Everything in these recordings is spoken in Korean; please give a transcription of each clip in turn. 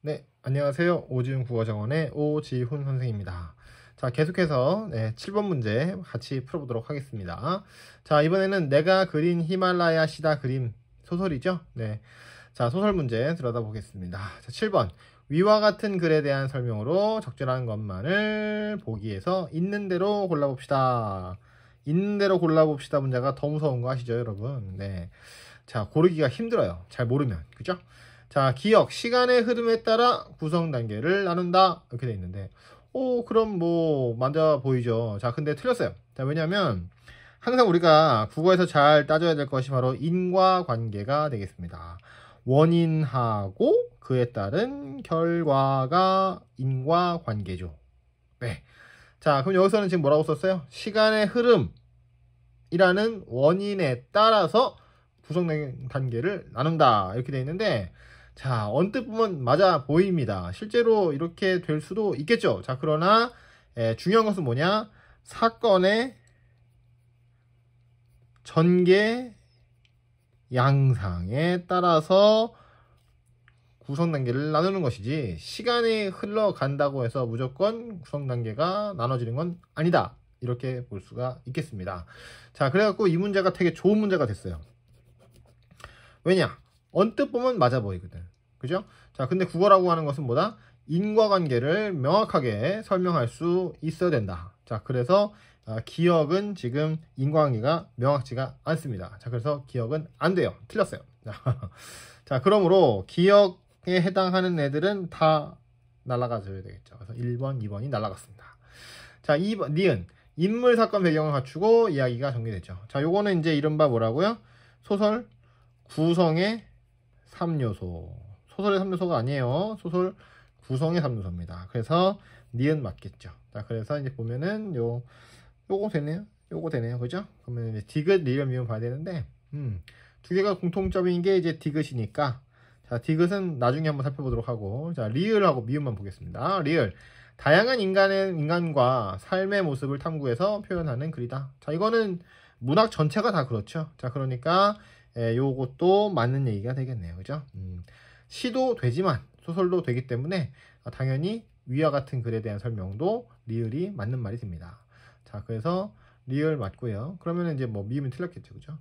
네, 안녕하세요. 오지훈 국어정원의 오지훈 선생입니다. 자, 계속해서 7번 문제 같이 풀어보도록 하겠습니다. 자, 이번에는 내가 그린 히말라야 시다 그림 소설이죠? 네. 자, 소설 문제 들여다 보겠습니다. 자, 7번. 위와 같은 글에 대한 설명으로 적절한 것만을 보기에서 있는 대로 골라봅시다. 있는 대로 골라봅시다 문제가 더 무서운 거 아시죠, 여러분? 네. 자, 고르기가 힘들어요. 잘 모르면. 그죠? 자, 기억, 시간의 흐름에 따라 구성 단계를 나눈다. 이렇게 돼 있는데, 그럼 뭐, 맞아 보이죠. 자, 근데 틀렸어요. 자, 왜냐면, 항상 우리가 국어에서 잘 따져야 될 것이 바로 인과관계가 되겠습니다. 원인하고 그에 따른 결과가 인과관계죠. 네. 자, 그럼 여기서는 지금 뭐라고 썼어요? 시간의 흐름이라는 원인에 따라서 구성 단계를 나눈다. 이렇게 돼 있는데, 자, 언뜻 보면 맞아 보입니다. 실제로 이렇게 될 수도 있겠죠. 자, 그러나 중요한 것은 뭐냐? 사건의 전개 양상에 따라서 구성 단계를 나누는 것이지, 시간이 흘러간다고 해서 무조건 구성 단계가 나눠지는 건 아니다. 이렇게 볼 수가 있겠습니다. 자, 그래갖고 이 문제가 되게 좋은 문제가 됐어요. 왜냐? 언뜻 보면 맞아 보이거든. 그죠? 자, 근데 국어라고 하는 것은 뭐다? 인과관계를 명확하게 설명할 수 있어야 된다. 자, 그래서 기억은 지금 인과관계가 명확치가 않습니다. 자, 그래서 기억은 안 돼요. 틀렸어요. 자, 그러므로 기억에 해당하는 애들은 다 날아가줘야 되겠죠. 그래서 1번, 2번이 날아갔습니다. 자, 2번, 니은. 인물, 사건, 배경을 갖추고 이야기가 전개되죠. 자, 요거는 이제 이른바 뭐라고요? 소설 구성의 3요소. 소설의 3요소가 아니에요. 소설 구성의 3요소입니다. 그래서 니은 맞겠죠. 자, 그래서 이제 보면은 요거 되네요. 요거 되네요. 그죠? 그러면 이제 디귿, 리을, 미음 봐야 되는데, 두 개가 공통점인 게 이제 디귿이니까, 자, 디귿은 나중에 한번 살펴보도록 하고, 자, 리을하고 미음만 보겠습니다. 리을. 다양한 인간과 삶의 모습을 탐구해서 표현하는 글이다. 자, 이거는 문학 전체가 다 그렇죠. 자, 그러니까 요것도 맞는 얘기가 되겠네요. 그죠? 시도 되지만 소설도 되기 때문에 당연히 위와 같은 글에 대한 설명도 리을이 맞는 말이 됩니다. 자, 그래서 리을 맞고요. 그러면 이제 뭐 미음이 틀렸겠죠. 그죠?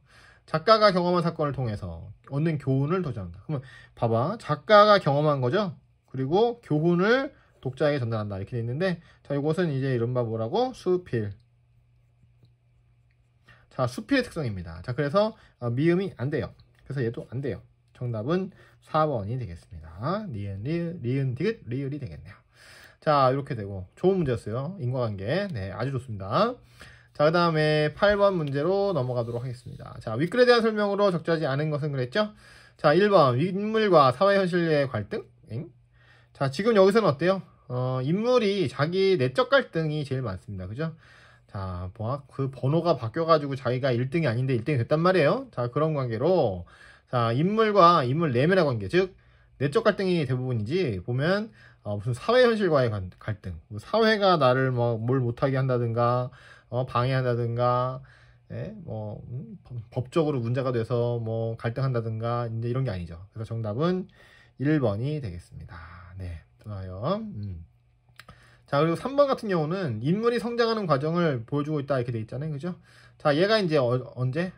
작가가 경험한 사건을 통해서 얻는 교훈을 도전한다. 그러면 봐봐. 작가가 경험한 거죠? 그리고 교훈을 독자에게 전달한다. 이렇게 돼 있는데, 자, 이것은 이제 이른바 뭐라고? 수필. 자, 수필의 특성입니다. 자, 그래서 미음이 안 돼요. 그래서 얘도 안 돼요. 정답은 4번이 되겠습니다. 리은, 디귿, 리을이 되겠네요. 자, 이렇게 되고 좋은 문제였어요. 인과관계. 네, 아주 좋습니다. 자, 그 다음에 8번 문제로 넘어가도록 하겠습니다. 자, 윗글에 대한 설명으로 적절하지 않은 것은 그랬죠? 자, 1번 인물과 사회 현실의 갈등. 자, 지금 여기서는 어때요? 인물이 자기 내적 갈등이 제일 많습니다. 그죠? 자, 그 번호가 바뀌어가지고 자기가 1등이 아닌데 1등이 됐단 말이에요. 자, 그런 관계로, 자, 인물과 인물 내면의 관계, 즉, 내적 갈등이 대부분이지, 보면, 무슨 사회 현실과의 갈등, 뭐 사회가 나를 뭘 못하게 한다든가, 방해한다든가, 법적으로 문제가 돼서 뭐 갈등한다든가, 이제 이런 게 아니죠. 그래서 정답은 1번이 되겠습니다. 네, 좋아요. 자, 그리고 3번 같은 경우는 인물이 성장하는 과정을 보여주고 있다 이렇게 돼 있잖아요. 그죠? 자, 얘가 이제 언제?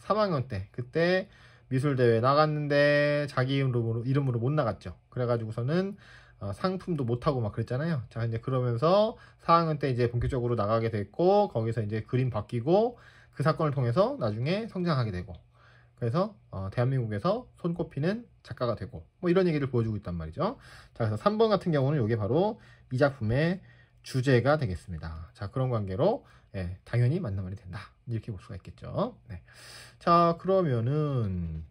3학년 때. 그때 미술대회 나갔는데 자기 이름으로 못 나갔죠. 그래가지고서는 상품도 못하고 막 그랬잖아요. 자, 이제 그러면서 4학년 때 이제 본격적으로 나가게 됐고, 거기서 이제 그림 바뀌고, 그 사건을 통해서 나중에 성장하게 되고, 그래서 대한민국에서 손꼽히는 작가가 되고, 뭐 이런 얘기를 보여주고 있단 말이죠. 자, 그래서 3번 같은 경우는 이게 바로 이 작품의 주제가 되겠습니다. 자, 그런 관계로 당연히 맞는 말이 된다. 이렇게 볼 수가 있겠죠. 네. 자, 그러면은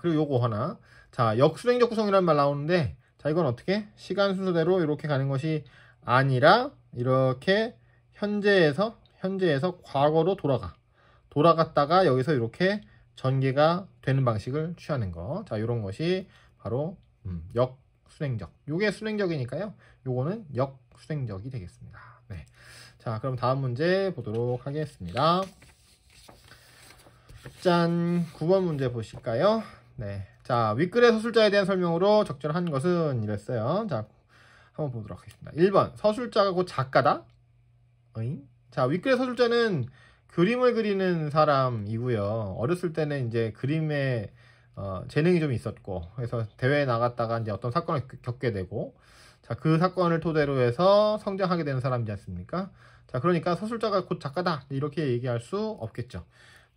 그리고 요거 하나. 자, 역수행적 구성이라는 말 나오는데, 자, 이건 어떻게? 시간 순서대로 이렇게 가는 것이 아니라 이렇게 현재에서 과거로 돌아갔다가 여기서 이렇게 전개가 되는 방식을 취하는 거. 자, 이런 것이 바로 역순행적. 요게 순행적이니까요. 요거는 역순행적이 되겠습니다. 네. 자, 그럼 다음 문제 보도록 하겠습니다. 짠, 9번 문제 보실까요? 네. 자, 윗글의 서술자에 대한 설명으로 적절한 것은 이랬어요. 자, 한번 보도록 하겠습니다. 1번. 서술자가 곧 작가다. 어잉? 자, 윗글의 서술자는 그림을 그리는 사람이고요. 어렸을 때는 이제 그림에 재능이 좀 있었고, 그래서 대회에 나갔다가 이제 어떤 사건을 겪게 되고, 자, 그 사건을 토대로 해서 성장하게 되는 사람이지 않습니까? 자, 그러니까 서술자가 곧 작가다. 이렇게 얘기할 수 없겠죠.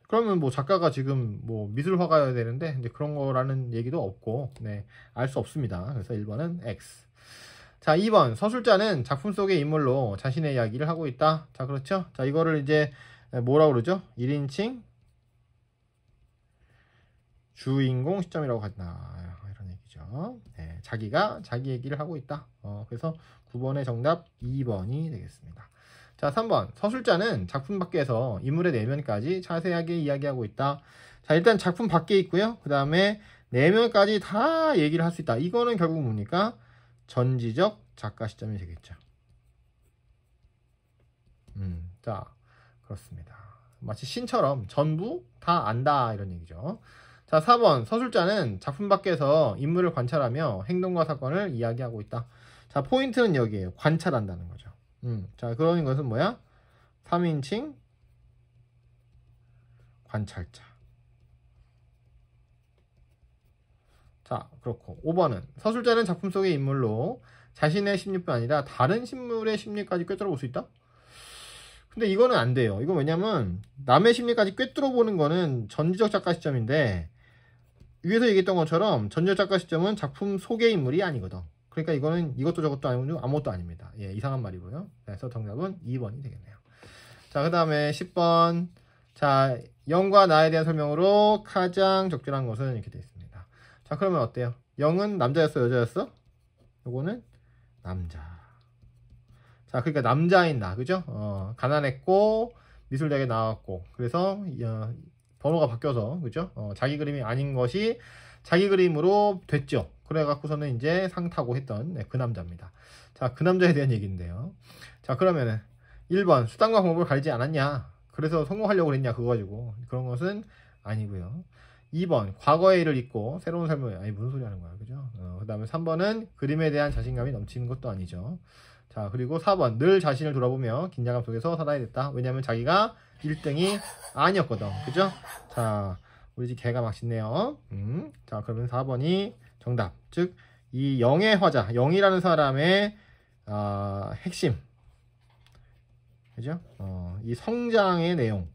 그러면 뭐 작가가 지금 뭐 미술화가여야 되는데, 이제 그런 거라는 얘기도 없고, 네, 알 수 없습니다. 그래서 1번은 X. 자, 2번. 서술자는 작품 속의 인물로 자신의 이야기를 하고 있다. 자, 그렇죠? 자, 이거를 이제 뭐라고 그러죠? 1인칭 주인공 시점이라고 한다. 이런 얘기죠. 네, 자기가 자기 얘기를 하고 있다. 그래서 9번의 정답 2번이 되겠습니다. 자, 3번. 서술자는 작품 밖에서 인물의 내면까지 자세하게 이야기하고 있다. 자, 일단 작품 밖에 있고요. 그 다음에 내면까지 다 얘기를 할 수 있다. 이거는 결국 뭡니까? 전지적 작가 시점이 되겠죠. 자, 그렇습니다. 마치 신처럼 전부 다 안다 이런 얘기죠. 자, 4번. 서술자는 작품 밖에서 인물을 관찰하며 행동과 사건을 이야기하고 있다. 자, 포인트는 여기에요. 관찰한다는 거죠. 자, 그런 것은 뭐야? 3인칭 관찰자. 자, 그렇고 5번은 서술자는 작품 속의 인물로 자신의 심리뿐 아니라 다른 인물의 심리까지 꿰뚫어 볼 수 있다? 근데 이거는 안 돼요. 이건 왜냐면 남의 심리까지 꿰뚫어 보는 거는 전지적 작가 시점인데, 위에서 얘기했던 것처럼 전지적 작가 시점은 작품 속의 인물이 아니거든. 그러니까 이거는 이것도 저것도 아니고 아무것도 아닙니다. 예, 이상한 말이고요. 그래서 정답은 2번이 되겠네요. 자, 그 다음에 10번. 자, 영과 나에 대한 설명으로 가장 적절한 것은 이렇게 되어 있습니다. 자, 그러면 어때요? 영은 남자였어, 여자였어? 요거는 남자. 자, 그러니까 남자인 나, 그죠? 가난했고 미술대학에 나왔고, 그래서 번호가 바뀌어서, 그죠? 자기 그림이 아닌 것이 자기 그림으로 됐죠. 그래갖고서는 이제 상 타고 했던, 네, 그 남자입니다. 자, 그 남자에 대한 얘기인데요. 자, 그러면은 1번 수단과 방법을 가리지 않았냐, 그래서 성공하려고 그랬냐, 그거 가지고. 그런 것은 아니고요. 2번 과거의 일을 잊고 새로운 삶을, 아니 무슨 소리 하는 거야, 그죠? 그 다음에 3번은 그림에 대한 자신감이 넘치는 것도 아니죠. 자, 그리고 4번 늘 자신을 돌아보며 긴장감 속에서 살아야 됐다. 왜냐면 자기가 1등이 아니었거든, 그죠? 자, 우리 집 개가 막 짖네요. 자, 그러면 4번이 정답. 즉 이 영의 화자, 영이라는 사람의 핵심, 그죠? 이 성장의 내용이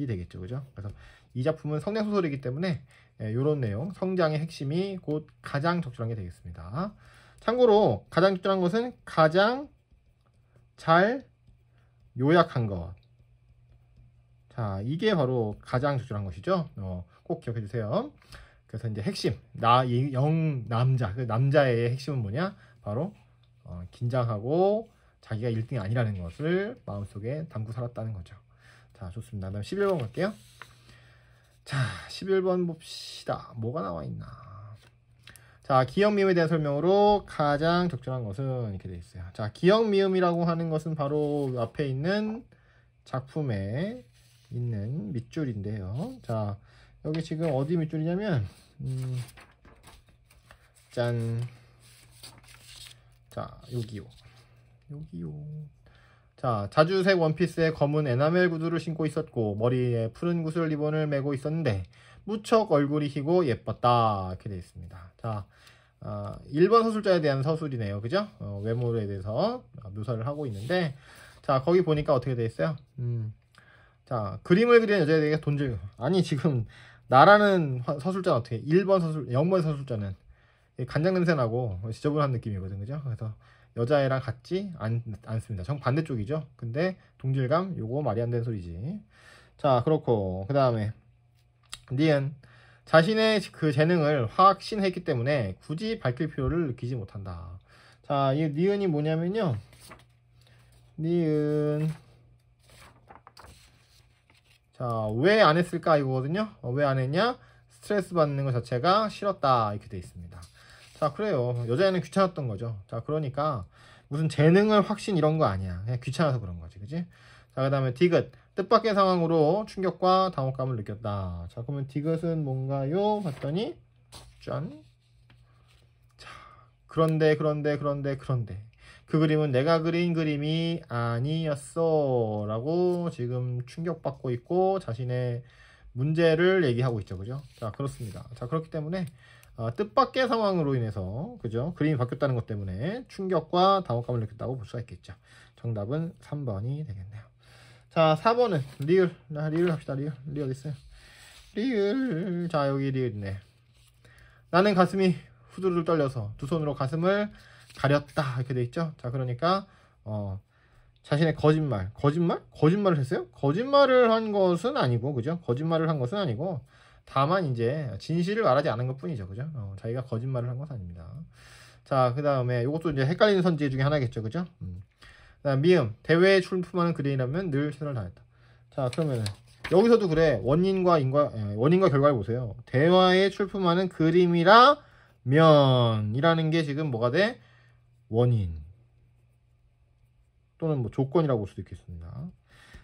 되겠죠, 그죠? 그래서 이 작품은 성장 소설이기 때문에 이런 내용, 성장의 핵심이 곧 가장 적절한 게 되겠습니다. 참고로 가장 적절한 것은 가장 잘 요약한 것. 자, 이게 바로 가장 적절한 것이죠. 꼭 기억해 주세요. 그래서 이제 핵심, 남자, 그 남자의 핵심은 뭐냐? 바로 긴장하고 자기가 1등이 아니라는 것을 마음속에 담고 살았다는 거죠. 자, 좋습니다. 다음 11번 갈게요. 자, 11번 봅시다. 뭐가 나와 있나? 자, 기역미음에 대한 설명으로 가장 적절한 것은 이렇게 되어 있어요. 자, 기역미음이라고 하는 것은 바로 앞에 있는 작품에 있는 밑줄인데요. 자, 여기 지금 어디 밑줄이냐면, 짠. 자, 여기요. 자, 자주색 원피스에 검은 에나멜 구두를 신고 있었고 머리에 푸른 구슬 리본을 메고 있었는데 무척 얼굴이 희고 예뻤다. 이렇게 되어 있습니다. 자, 1번 서술자에 대한 서술이네요, 그죠? 외모에 대해서 묘사를 하고 있는데, 자, 거기 보니까 어떻게 되어 있어요? 자, 그림을 그리는 여자에 대해 돈질. 아니, 지금 나라는 서술자는 어떻게 0번 서술자는 간장 냄새 나고 지저분한 느낌이거든, 그죠? 그래서 여자애랑 같지 않습니다. 정반대쪽이죠. 근데 동질감, 요거 말이 안 되는 소리지. 자, 그렇고 그 다음에 니은 자신의 그 재능을 확신했기 때문에 굳이 밝힐 필요를 느끼지 못한다. 자, 이 니은이 뭐냐면요, 니은, 자, 왜 안 했을까 이거거든요. 왜 안 했냐? 스트레스 받는 것 자체가 싫었다, 이렇게 돼 있습니다. 자, 그래요. 여자애는 귀찮았던 거죠. 자, 그러니까 무슨 재능을 확신 이런 거 아니야. 그냥 귀찮아서 그런 거지, 그지? 자, 그 다음에 디귿, 뜻밖의 상황으로 충격과 당혹감을 느꼈다. 자, 그러면 디귿은 뭔가요? 봤더니 짠. 자, 그런데 그 그림은 내가 그린 그림이 아니었어 라고 지금 충격받고 있고 자신의 문제를 얘기하고 있죠. 그죠? 자, 그렇습니다. 자, 그렇기 때문에 뜻밖의 상황으로 인해서 그죠? 그림이 바뀌었다는 것 때문에 충격과 당혹감을 느꼈다고 볼 수가 있겠죠. 정답은 3번이 되겠네요. 자, 4번은 리을. 리을 합시다. 리을 어디 있어요? 리을. 자, 여기 리을 있네. 나는 가슴이 후두루들 떨려서 두 손으로 가슴을 가렸다 이렇게 돼 있죠. 자, 그러니까 자신의 거짓말을 했어요? 거짓말을 한 것은 아니고, 그죠? 거짓말을 한 것은 아니고, 다만 이제 진실을 말하지 않은 것뿐이죠, 그죠? 자기가 거짓말을 한 것은 아닙니다. 자, 그 다음에 이것도 이제 헷갈리는 선지 중에 하나겠죠, 그죠? 그다음 미음, 대회에 출품하는 그림이라면 늘 최선을 다했다. 자, 그러면 여기서도 그래. 원인과 결과를 보세요. 대화에 출품하는 그림이라면 이라는 게 지금 뭐가 돼? 원인 또는 뭐 조건이라고 볼 수도 있겠습니다.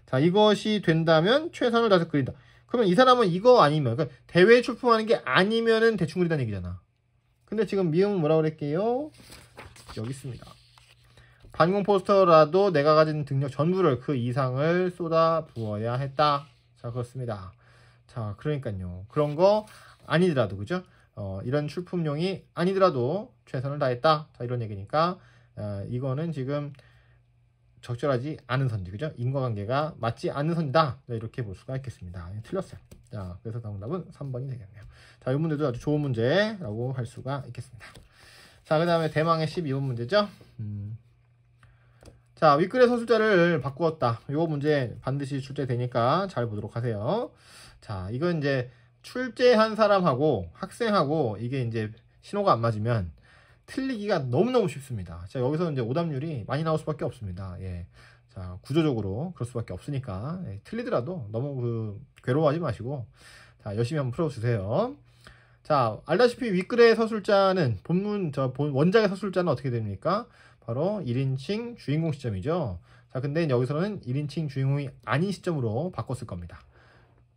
자, 이것이 된다면 최선을 다해서 그린다. 그러면 이 사람은 이거 아니면, 그러니까 대회에 출품하는 게 아니면은 대충 그린다는 얘기잖아. 근데 지금 미음은 뭐라고 그랬게요? 여기 있습니다. 반공 포스터라도 내가 가진 능력 전부를 그 이상을 쏟아 부어야 했다. 자, 그렇습니다. 자, 그러니까요. 그런 거 아니더라도, 그죠? 이런 출품용이 아니더라도 최선을 다했다. 자, 이런 얘기니까, 이거는 지금 적절하지 않은 선지, 그죠? 인과관계가 맞지 않는 선지다. 네, 이렇게 볼 수가 있겠습니다. 틀렸어요. 자, 그래서 정답은 3번이 되겠네요. 자, 이 문제도 아주 좋은 문제라고 할 수가 있겠습니다. 자, 그 다음에 대망의 12번 문제죠. 자, 윗글의 서술자를 바꾸었다. 이 문제 반드시 출제되니까 잘 보도록 하세요. 자, 이건 이제 출제한 사람하고 학생하고 이게 이제 신호가 안 맞으면 틀리기가 너무너무 쉽습니다. 자, 여기서 이제 오답률이 많이 나올 수밖에 없습니다. 예. 자, 구조적으로 그럴 수밖에 없으니까 틀리더라도 너무 괴로워하지 마시고 자, 열심히 한번 풀어주세요. 자, 알다시피 윗글의 서술자는 원작의 서술자는 어떻게 됩니까? 바로 1인칭 주인공 시점이죠. 자, 근데 여기서는 1인칭 주인공이 아닌 시점으로 바꿨을 겁니다.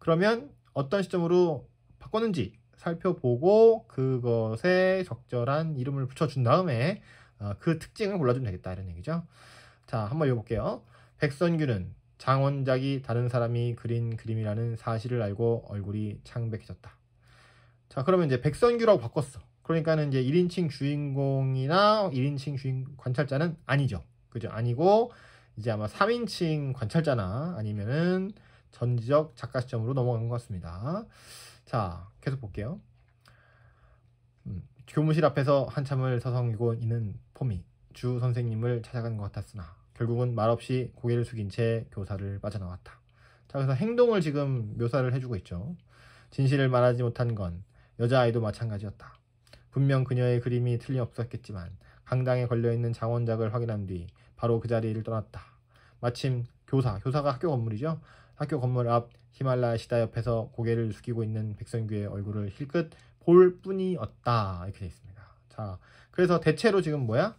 그러면 어떤 시점으로 바꿨는지 살펴보고 그것에 적절한 이름을 붙여준 다음에 그 특징을 골라주면 되겠다 이런 얘기죠. 자, 한번 읽어볼게요. 백선규는 장원작이 다른 사람이 그린 그림이라는 사실을 알고 얼굴이 창백해졌다. 자, 그러면 이제 백선규라고 바꿨어. 그러니까는 이제 1인칭 주인공이나 1인칭 관찰자는 아니죠. 그죠? 아니고 이제 아마 3인칭 관찰자나 아니면은 전지적 작가 시점으로 넘어간 것 같습니다. 자, 계속 볼게요. 교무실 앞에서 한참을 서성이고 있는 포미 주 선생님을 찾아간 것 같았으나 결국은 말없이 고개를 숙인 채 교사를 빠져나왔다. 자, 그래서 행동을 지금 묘사를 해주고 있죠. 진실을 말하지 못한 건 여자아이도 마찬가지였다. 분명 그녀의 그림이 틀림없었겠지만 강당에 걸려있는 장원작을 확인한 뒤 바로 그 자리를 떠났다. 마침 교사가 학교 건물이죠. 학교 건물 앞 히말라야 시다 옆에서 고개를 숙이고 있는 백선규의 얼굴을 힐끗 볼 뿐이었다. 이렇게 되어 있습니다. 자, 그래서 대체로 지금 뭐야?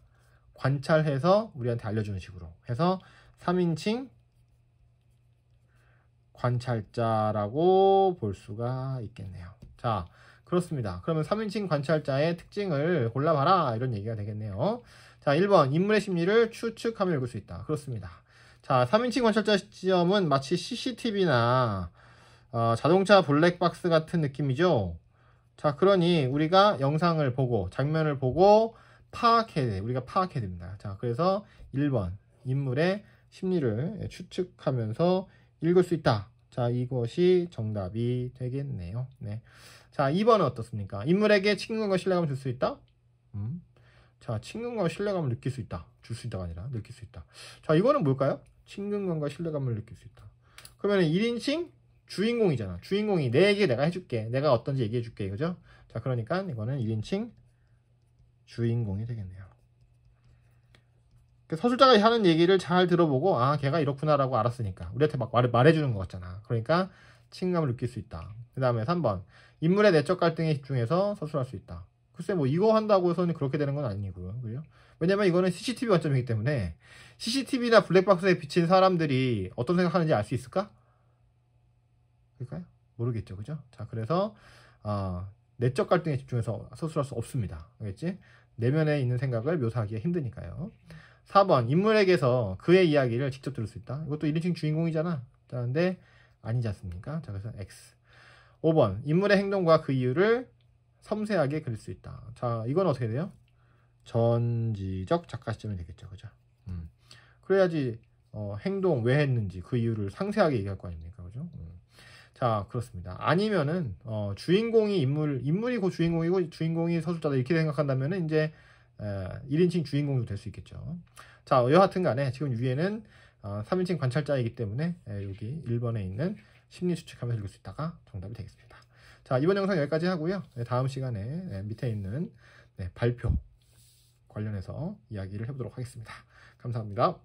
관찰해서 우리한테 알려주는 식으로 해서 3인칭 관찰자라고 볼 수가 있겠네요. 자, 그렇습니다. 그러면 3인칭 관찰자의 특징을 골라봐라 이런 얘기가 되겠네요. 자, 1번 인물의 심리를 추측하며 읽을 수 있다. 그렇습니다. 자, 3인칭 관찰자 시점은 마치 CCTV나 자동차 블랙박스 같은 느낌이죠. 자, 그러니 우리가 영상을 보고 장면을 보고 우리가 파악해야 됩니다. 자, 그래서 1번 인물의 심리를 추측하면서 읽을 수 있다. 자, 이것이 정답이 되겠네요. 네. 자, 2번은 어떻습니까? 인물에게 친근과 신뢰감을 줄 수 있다? 자, 친근과 신뢰감을 느낄 수 있다. 줄 수 있다가 아니라 느낄 수 있다. 자, 이거는 뭘까요? 친근감과 신뢰감을 느낄 수 있다. 그러면 1인칭 주인공이잖아. 주인공이 내 얘기 내가 해줄게. 내가 어떤지 얘기해줄게. 그죠? 자, 그러니까 이거는 1인칭 주인공이 되겠네요. 서술자가 하는 얘기를 잘 들어보고 아, 걔가 이렇구나라고 알았으니까 우리한테 막 말해주는 것 같잖아. 그러니까 친감을 느낄 수 있다. 그 다음에 3번 인물의 내적 갈등에 집중해서 서술할 수 있다. 글쎄 뭐 이거 한다고 해서는 그렇게 되는 건 아니고요. 그죠? 왜냐면 이거는 CCTV 관점이기 때문에 CCTV나 블랙박스에 비친 사람들이 어떤 생각하는지 알 수 있을까? 그럴까요? 모르겠죠. 그죠? 자, 그래서 내적 갈등에 집중해서 서술할 수 없습니다. 알겠지? 내면에 있는 생각을 묘사하기가 힘드니까요. 4번 인물에게서 그의 이야기를 직접 들을 수 있다. 이것도 1인칭 주인공이잖아. 자, 근데 아니지 않습니까? 자, 그래서 X. 5번 인물의 행동과 그 이유를 섬세하게 그릴 수 있다. 자, 이건 어떻게 돼요? 전지적 작가 시점이 되겠죠. 그죠? 그래야지 행동 왜 했는지 그 이유를 상세하게 얘기할 거 아닙니까? 그죠? 자, 그렇습니다. 아니면은 주인공이 인물이 그 주인공이고 주인공이 서술자다 이렇게 생각한다면은 이제 1인칭 주인공도 될 수 있겠죠. 자, 여하튼 간에 지금 위에는 3인칭 관찰자이기 때문에 여기 1번에 있는 심리 추측하면서 읽을 수 있다가 정답이 되겠습니다. 자, 이번 영상 여기까지 하고요. 다음 시간에 밑에 있는 발표 관련해서 이야기를 해보도록 하겠습니다. 감사합니다.